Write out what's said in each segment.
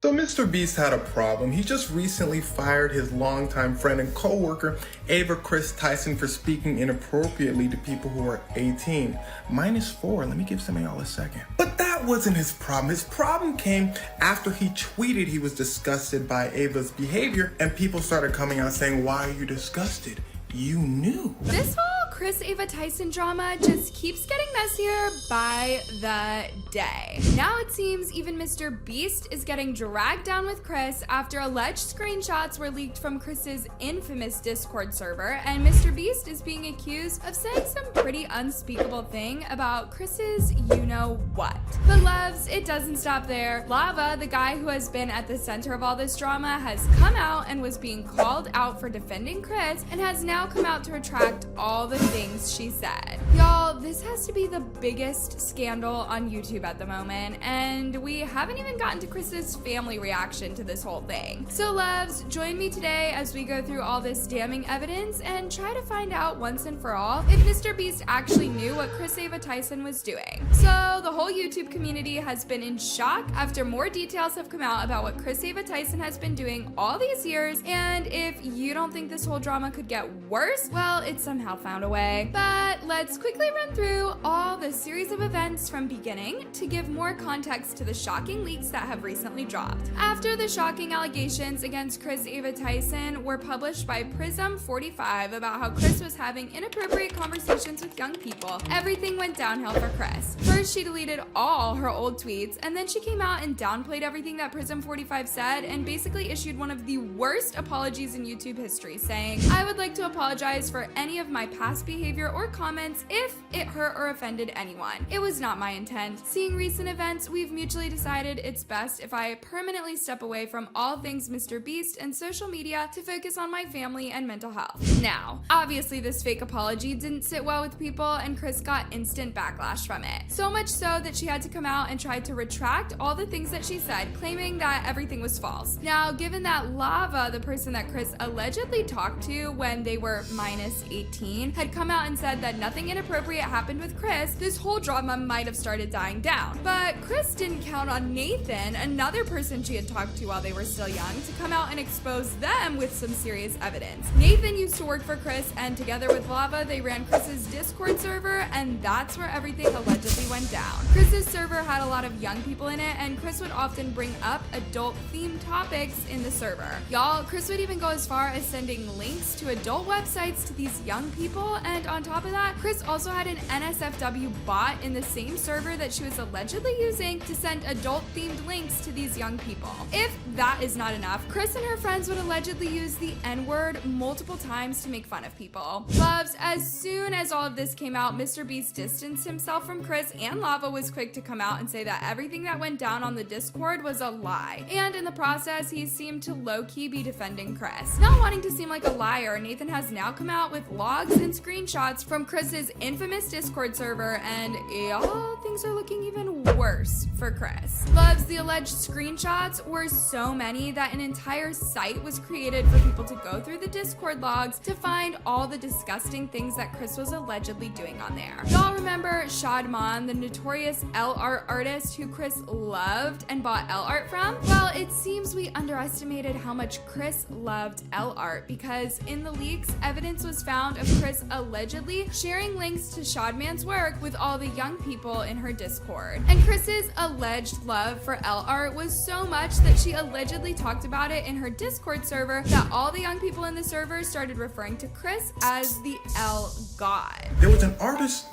So MrBeast had a problem. He just recently fired his longtime friend and co-worker, Ava Chris Tyson, for speaking inappropriately to people who are 18. -4, let me give some of y'all a second. But that wasn't his problem. His problem came after he tweeted he was disgusted by Ava's behavior, and people started coming out saying, "Why are you disgusted? You knew." This whole Chris Ava Tyson drama just keeps getting messier by the day. Now it seems even MrBeast is getting dragged down with Chris after alleged screenshots were leaked from Chris's infamous Discord server, and MrBeast is being accused of saying some pretty unspeakable thing about Chris's you-know-what. But loves, it doesn't stop there. Lava, the guy who has been at the center of all this drama, has come out and was being called out for defending Chris and has now come out to retract all the things she said. Y'all, this has to be the biggest scandal on YouTube at the moment, and we haven't even gotten to Chris's family reaction to this whole thing. So loves, join me today as we go through all this damning evidence and try to find out once and for all if MrBeast actually knew what Chris Ava Tyson was doing. So the whole YouTube community has been in shock after more details have come out about what Chris Ava Tyson has been doing all these years, and if you don't think this whole drama could get worse, well, it somehow found a way. But let's quickly run through all the series of events from beginning to give more context to the shocking leaks that have recently dropped. After the shocking allegations against Chris Ava Tyson were published by Prism 45 about how Chris was having inappropriate conversations with young people, everything went downhill for Chris. First, she deleted all her old tweets, and then she came out and downplayed everything that Prism 45 said and basically issued one of the worst apologies in YouTube history, saying, "I would like to apologize for any of my past behavior or comments if it hurt or offended anyone. It was not my intent. Seeing recent events, we've mutually decided it's best if I permanently step away from all things MrBeast and social media to focus on my family and mental health." Now, obviously this fake apology didn't sit well with people, and Chris got instant backlash from it. So much so that she had to come out and try to retract all the things that she said, claiming that everything was false. Now, given that Lava, the person that Chris allegedly talked to when they were -18, had come out and said that nothing inappropriate happened with Chris, this whole drama might have started dying down. But Chris didn't count on Nathan, another person she had talked to while they were still young, to come out and expose them with some serious evidence. Nathan used to work for Chris, and together with Lava, they ran Chris's Discord server, and that's where everything allegedly went down. Chris's server had a lot of young people in it, and Chris would often bring up adult-themed topics in the server. Y'all, Chris would even go as far as sending links to adult websites to these young people, and on top of that, Chris also had an NSFW bot in the same server that she was allegedly using to send adult-themed links to these young people. If that is not enough, Chris and her friends would allegedly use the N-word multiple times to make fun of people. Loves, as soon as all of this came out, MrBeast distanced himself from Chris, and Lava was quick to come out and say that everything that went down on the Discord was a lie. And in the process, he seemed to low-key be defending Chris. Not wanting to seem like a liar, Nathan has now come out with logs and screenshots from Chris's infamous Discord server, and y'all, things are looking even worse for Chris. Loves, the alleged screenshots were so many that an entire site was created for people to go through the Discord logs to find all the disgusting things that Chris was allegedly doing on there. Y'all remember Shadman, the notorious L art artist who Chris loved and bought L art from? Well, it seems we underestimated how much Chris loved L art, because in the leaks, evidence was found of Chris allegedly sharing links to Shadman's work with all the young people in her Discord. And Chris's alleged love for L art was so much that she allegedly talked about it in her Discord server that all the young people in the server started referring to Chris as the L God. There was an artist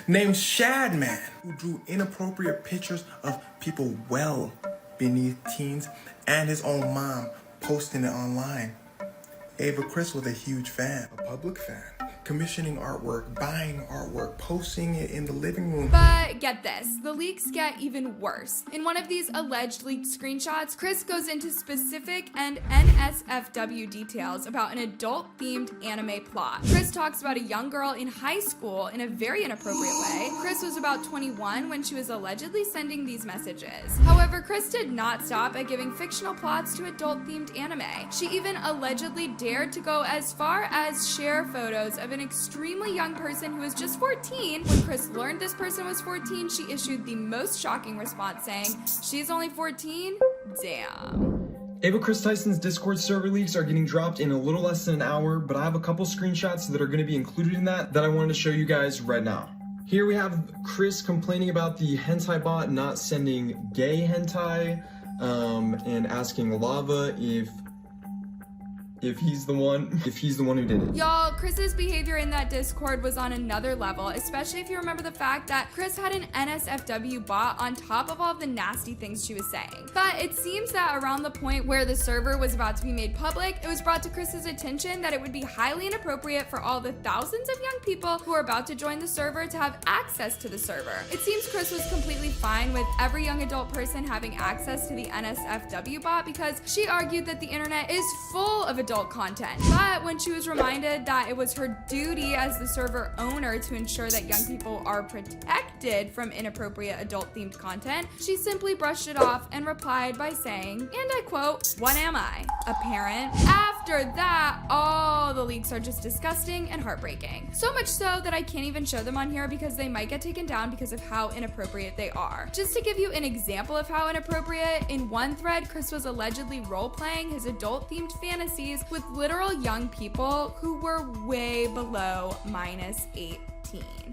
named Shadman who drew inappropriate pictures of people well beneath teens and his own mom, posting it online. Ava Chris was a huge fan, a public fan, commissioning artwork, buying artwork, posting it in the living room. But get this, the leaks get even worse. In one of these alleged leaked screenshots, Chris goes into specific and NSFW details about an adult-themed anime plot. Chris talks about a young girl in high school in a very inappropriate way. Chris was about 21 when she was allegedly sending these messages. However, Chris did not stop at giving fictional plots to adult-themed anime. She even allegedly dared to go as far as share photos of an extremely young person who was just 14. When Chris learned this person was 14, she issued the most shocking response saying, "She's only 14? damn. Ava Chris Tyson's Discord server leaks are getting dropped in a little less than an hour, but I have a couple screenshots that are going to be included in that I wanted to show you guys right now. Here we have Chris complaining about the hentai bot not sending gay hentai, and asking Lava if he's the one who did it. Y'all, Chris's behavior in that Discord was on another level, especially if you remember the fact that Chris had an NSFW bot on top of all of the nasty things she was saying. But it seems that around the point where the server was about to be made public, it was brought to Chris's attention that it would be highly inappropriate for all the thousands of young people who are about to join the server to have access to the server. It seems Chris was completely fine with every young adult person having access to the NSFW bot because she argued that the internet is full of adult content. But when she was reminded that it was her duty as the server owner to ensure that young people are protected from inappropriate adult themed content, she simply brushed it off and replied by saying, and I quote, "What am I? A parent?" After that, all the leaks are just disgusting and heartbreaking. So much so that I can't even show them on here because they might get taken down because of how inappropriate they are. Just to give you an example of how inappropriate, in one thread, Chris was allegedly role-playing his adult-themed fantasies with literal young people who were way below -18.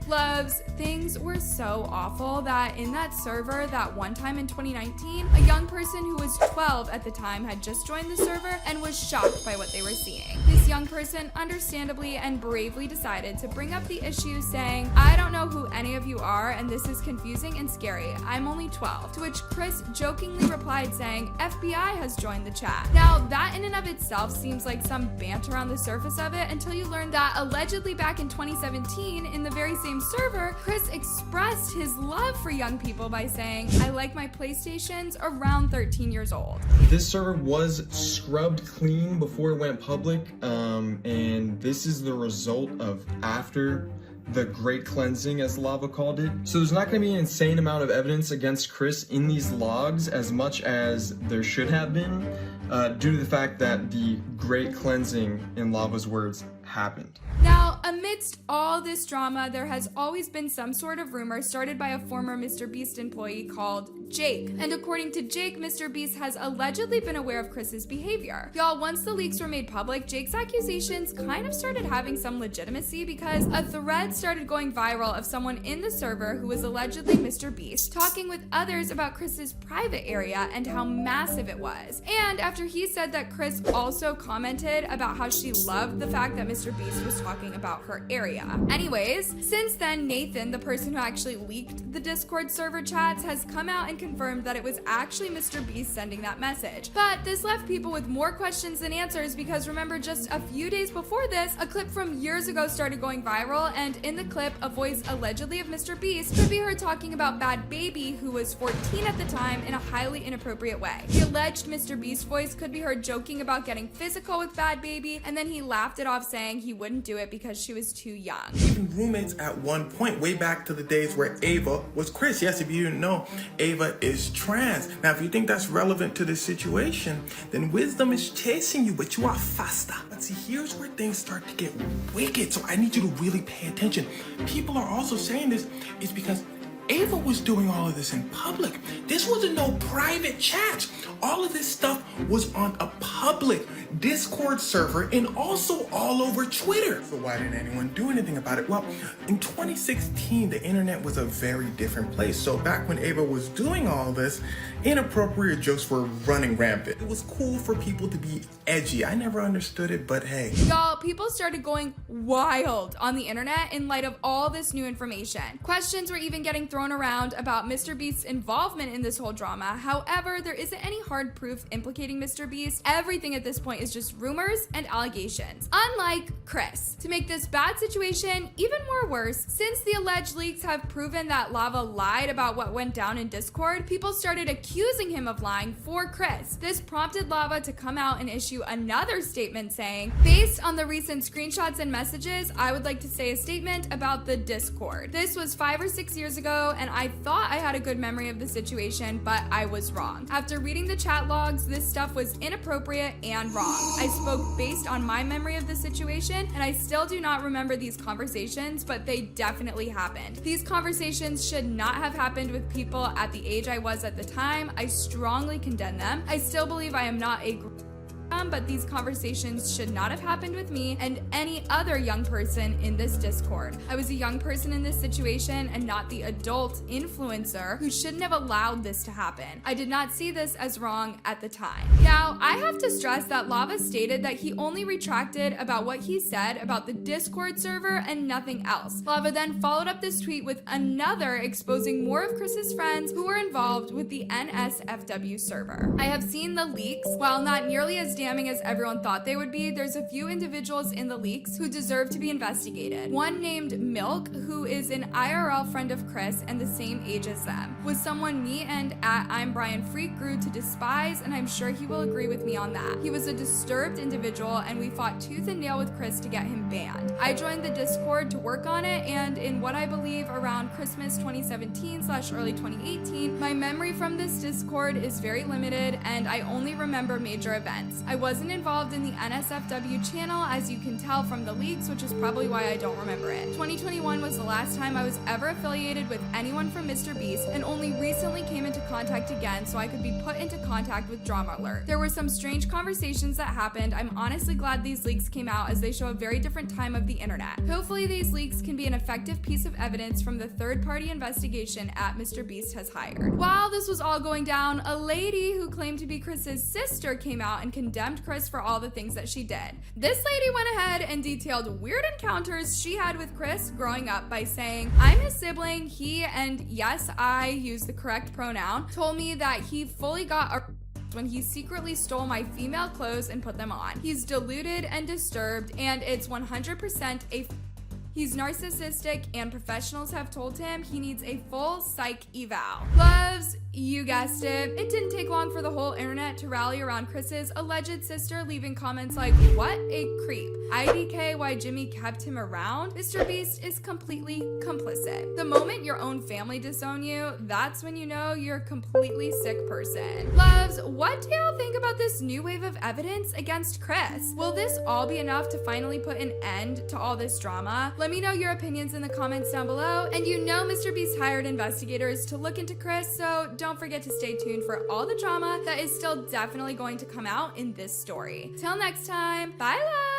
Loves, things were so awful that in that server that one time in 2019, a young person who was 12 at the time had just joined the server and was shocked by what they were seeing. This young person understandably and bravely decided to bring up the issue saying, "I don't know who any of you are and this is confusing and scary. I'm only 12. To which Chris jokingly replied saying, "FBI has joined the chat." Now that in and of itself seems like some banter on the surface of it until you learn that allegedly back in 2017 in the very same server, Chris expressed his love for young people by saying, "I like my PlayStations around 13 years old." This server was scrubbed clean before it went public, and this is the result of after the great cleansing, as Lava called it. So there's not going to be an insane amount of evidence against Chris in these logs as much as there should have been, due to the fact that the great cleansing, in Lava's words, happened. Now, amidst all this drama, there has always been some sort of rumor started by a former MrBeast employee called Jake. And according to Jake, MrBeast has allegedly been aware of Chris's behavior. Y'all, once the leaks were made public, Jake's accusations kind of started having some legitimacy because a thread started going viral of someone in the server who was allegedly MrBeast talking with others about Chris's private area and how massive it was. And after he said that Chris also commented about how she loved the fact that MrBeast was talking about her area. Anyways, since then, Nathan, the person who actually leaked the Discord server chats, has come out and confirmed that it was actually MrBeast sending that message. But this left people with more questions than answers because remember, just a few days before this, a clip from years ago started going viral, and in the clip, a voice allegedly of MrBeast could be heard talking about Bad Baby, who was 14 at the time, in a highly inappropriate way. The alleged MrBeast voice could be heard joking about getting physical with Bad Baby, and then he laughed it off saying he wouldn't do it because she was too young. Even roommates at one point, way back to the days where Ava was Chris. Yes, if you didn't know, Ava is trans. Now, if you think that's relevant to this situation, then wisdom is chasing you, but you are faster. But see, here's where things start to get wicked, so I need you to really pay attention. People are also saying this is because Ava was doing all of this in public. This wasn't no private chat. All of this stuff was on a public Discord server and also all over Twitter. So why didn't anyone do anything about it? Well, in 2016, the internet was a very different place. So back when Ava was doing all this, inappropriate jokes were running rampant. It was cool for people to be edgy. I never understood it, but hey. Y'all, people started going wild on the internet in light of all this new information. Questions were even getting thrown around about MrBeast's involvement in this whole drama. However, there isn't any hard proof implicating MrBeast. Everything at this point is just rumors and allegations. Unlike Chris. To make this bad situation even more worse, since the alleged leaks have proven that Lava lied about what went down in Discord, people started accusing him of lying for Chris. This prompted Lava to come out and issue another statement saying, "Based on the recent screenshots and messages, I would like to say a statement about the Discord. This was 5 or 6 years ago. ago, and I thought I had a good memory of the situation, but I was wrong. After reading the chat logs, this stuff was inappropriate and wrong. I spoke based on my memory of the situation, and I still do not remember these conversations, but they definitely happened. These conversations should not have happened with people at the age I was at the time. I strongly condemn them. I still believe I am not a but these conversations should not have happened with me and any other young person in this Discord. I was a young person in this situation and not the adult influencer who shouldn't have allowed this to happen. I did not see this as wrong at the time. Now, I have to stress that Lava stated that he only retracted about what he said about the Discord server and nothing else. Lava then followed up this tweet with another exposing more of Chris's friends who were involved with the NSFW server. I have seen the leaks. While not nearly as damning as everyone thought they would be, there's a few individuals in the leaks who deserve to be investigated. One named Milk, who is an IRL friend of Chris and the same age as them, was someone me and at I'm Brian Freak grew to despise, and I'm sure he will agree with me on that. He was a disturbed individual and we fought tooth and nail with Chris to get him banned. I joined the Discord to work on it, and in what I believe around Christmas 2017/early 2018, my memory from this Discord is very limited and I only remember major events. I wasn't involved in the NSFW channel, as you can tell from the leaks, which is probably why I don't remember it. 2021 was the last time I was ever affiliated with anyone from MrBeast, and only recently came into contact again so I could be put into contact with Drama Alert. There were some strange conversations that happened. I'm honestly glad these leaks came out, as they show a very different time of the internet. Hopefully these leaks can be an effective piece of evidence from the third-party investigation at MrBeast has hired. While this was all going down, a lady who claimed to be Chris's sister came out and condemned Chris for all the things that she did. This lady went ahead and detailed weird encounters she had with Chris growing up by saying, I'm his sibling, he, and yes, I use the correct pronoun, told me that he fully got a when he secretly stole my female clothes and put them on. He's deluded and disturbed, and it's 100% He's narcissistic, and professionals have told him he needs a full psych eval. Loves, you guessed it. It didn't take long for the whole internet to rally around Chris's alleged sister, leaving comments like, what a creep. IDK why Jimmy kept him around. MrBeast is completely complicit. The moment your own family disown you, that's when you know you're a completely sick person. Loves, what do y'all think about this new wave of evidence against Chris? Will this all be enough to finally put an end to all this drama? Let me know your opinions in the comments down below. And you know MrBeast hired investigators to look into Chris, so don't forget to stay tuned for all the drama that is still definitely going to come out in this story. Till next time, bye love!